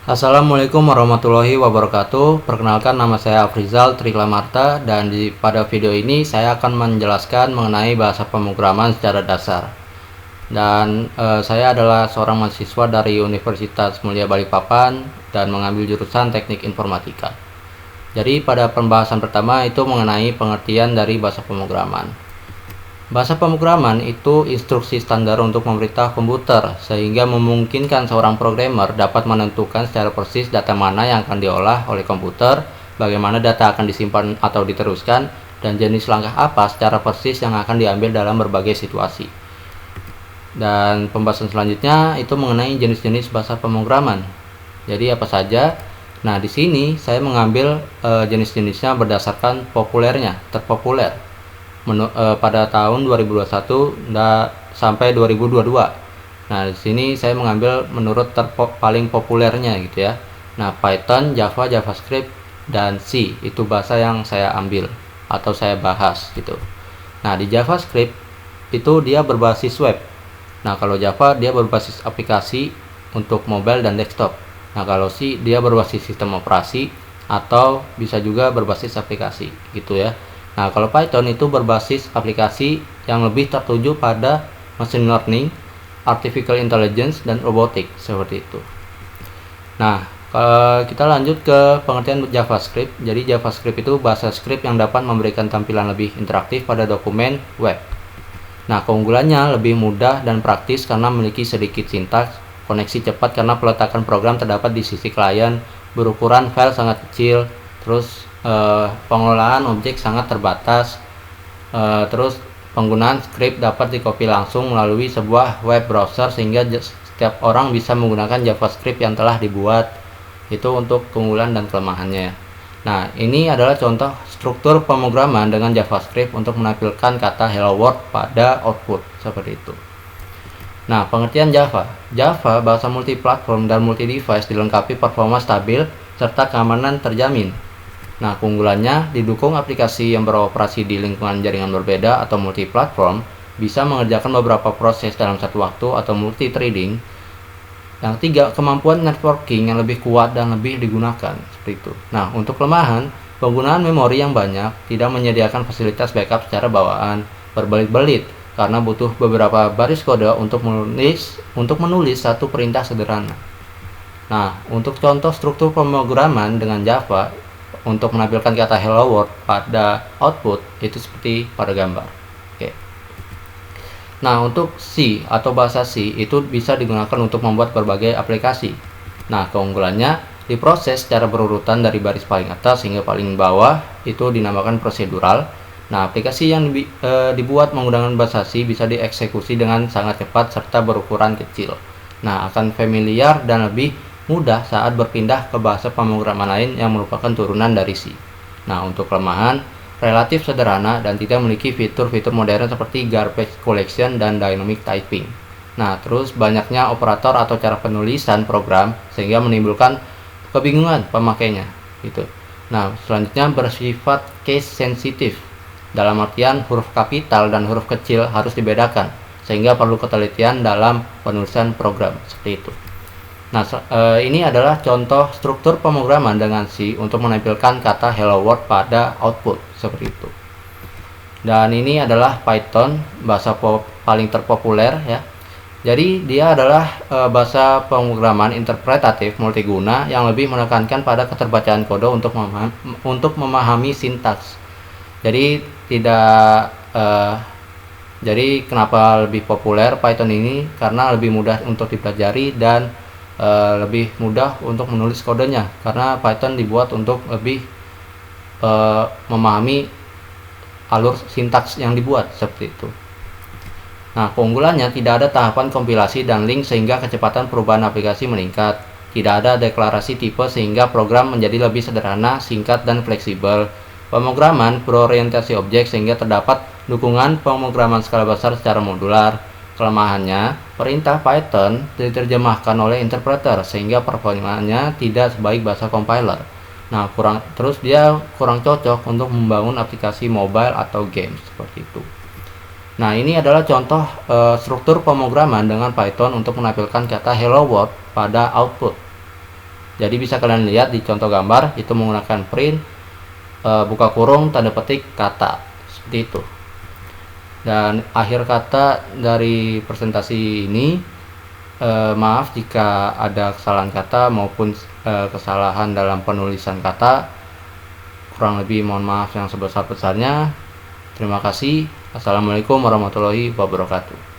Assalamualaikum warahmatullahi wabarakatuh. Perkenalkan, nama saya Afrizal Triklamarta, dan pada video ini saya akan menjelaskan mengenai bahasa pemrograman secara dasar. Dan saya adalah seorang mahasiswa dari Universitas Mulia Balikpapan dan mengambil jurusan Teknik Informatika. Jadi pada pembahasan pertama itu mengenai pengertian dari bahasa pemrograman. Bahasa pemrograman itu instruksi standar untuk memerintah komputer, sehingga memungkinkan seorang programmer dapat menentukan secara persis data mana yang akan diolah oleh komputer, bagaimana data akan disimpan atau diteruskan, dan jenis langkah apa secara persis yang akan diambil dalam berbagai situasi. Dan pembahasan selanjutnya itu mengenai jenis-jenis bahasa pemrograman. Jadi apa saja? Nah, di sini saya mengambil jenis-jenisnya berdasarkan populernya, terpopuler. Pada tahun 2021 sampai 2022. Nah, di sini saya mengambil menurut paling populernya gitu ya. Nah, Python, Java, JavaScript, dan C itu bahasa yang saya ambil atau saya bahas gitu. Nah, di JavaScript itu dia berbasis web. Nah, kalau Java dia berbasis aplikasi untuk mobile dan desktop. Nah, kalau C dia berbasis sistem operasi atau bisa juga berbasis aplikasi gitu ya. Nah, kalau Python itu berbasis aplikasi yang lebih tertuju pada machine learning, artificial intelligence, dan robotik seperti itu. Nah, kita lanjut ke pengertian JavaScript. Jadi JavaScript itu bahasa script yang dapat memberikan tampilan lebih interaktif pada dokumen web. Nah, keunggulannya lebih mudah dan praktis karena memiliki sedikit sintaks, koneksi cepat karena peletakan program terdapat di sisi klien, berukuran file sangat kecil, terus pengelolaan objek sangat terbatas, terus penggunaan script dapat dikopi langsung melalui sebuah web browser sehingga setiap orang bisa menggunakan JavaScript yang telah dibuat. Itu untuk keunggulan dan kelemahannya. Nah, ini adalah contoh struktur pemrograman dengan JavaScript untuk menampilkan kata hello world pada output seperti itu. Nah, pengertian Java. Java bahasa multiplatform dan multi-device dilengkapi performa stabil serta keamanan terjamin. Nah, keunggulannya didukung aplikasi yang beroperasi di lingkungan jaringan berbeda atau multi-platform, bisa mengerjakan beberapa proses dalam satu waktu atau multi-threading. Yang tiga, kemampuan networking yang lebih kuat dan lebih digunakan, seperti itu. Nah, untuk kelemahan, penggunaan memori yang banyak, tidak menyediakan fasilitas backup secara bawaan, berbelit-belit, karena butuh beberapa baris kode untuk menulis satu perintah sederhana. Nah, untuk contoh struktur pemrograman dengan Java, untuk menampilkan kata hello world pada output itu seperti pada gambar. Oke. Nah, untuk C atau bahasa C itu bisa digunakan untuk membuat berbagai aplikasi. Nah, keunggulannya diproses secara berurutan dari baris paling atas hingga paling bawah, itu dinamakan prosedural. Nah, aplikasi yang dibuat menggunakan bahasa C bisa dieksekusi dengan sangat cepat serta berukuran kecil. Nah, akan familiar dan lebih mudah saat berpindah ke bahasa pemrograman lain yang merupakan turunan dari C. Nah, untuk kelemahan, relatif sederhana dan tidak memiliki fitur-fitur modern seperti garbage collection dan dynamic typing. Nah, terus banyaknya operator atau cara penulisan program sehingga menimbulkan kebingungan pemakainya gitu. Nah, selanjutnya bersifat case sensitif. Dalam artian huruf kapital dan huruf kecil harus dibedakan sehingga perlu ketelitian dalam penulisan program seperti itu. Nah, ini adalah contoh struktur pemrograman dengan C untuk menampilkan kata hello world pada output seperti itu. Dan ini adalah Python, bahasa paling terpopuler ya. Jadi dia adalah bahasa pemrograman interpretatif multiguna yang lebih menekankan pada keterbacaan kode untuk memahami sintaks. Jadi jadi kenapa lebih populer Python ini? Karena lebih mudah untuk dipelajari dan lebih mudah untuk menulis kodenya, karena Python dibuat untuk lebih memahami alur sintaks yang dibuat seperti itu. Nah, keunggulannya tidak ada tahapan kompilasi dan link sehingga kecepatan perubahan aplikasi meningkat. Tidak ada deklarasi tipe sehingga program menjadi lebih sederhana, singkat, dan fleksibel. Pemrograman berorientasi objek sehingga terdapat dukungan pemrograman skala besar secara modular. Kelemahannya, perintah Python diterjemahkan oleh interpreter sehingga performanya tidak sebaik bahasa compiler. Nah, dia kurang cocok untuk membangun aplikasi mobile atau game seperti itu. Nah, ini adalah contoh struktur pemrograman dengan Python untuk menampilkan kata hello world pada output. Jadi bisa kalian lihat di contoh gambar itu menggunakan print, buka kurung, tanda petik, kata, seperti itu. Dan akhir kata dari presentasi ini, maaf jika ada kesalahan kata maupun kesalahan dalam penulisan kata. Kurang lebih mohon maaf yang sebesar-besarnya. Terima kasih. Assalamualaikum warahmatullahi wabarakatuh.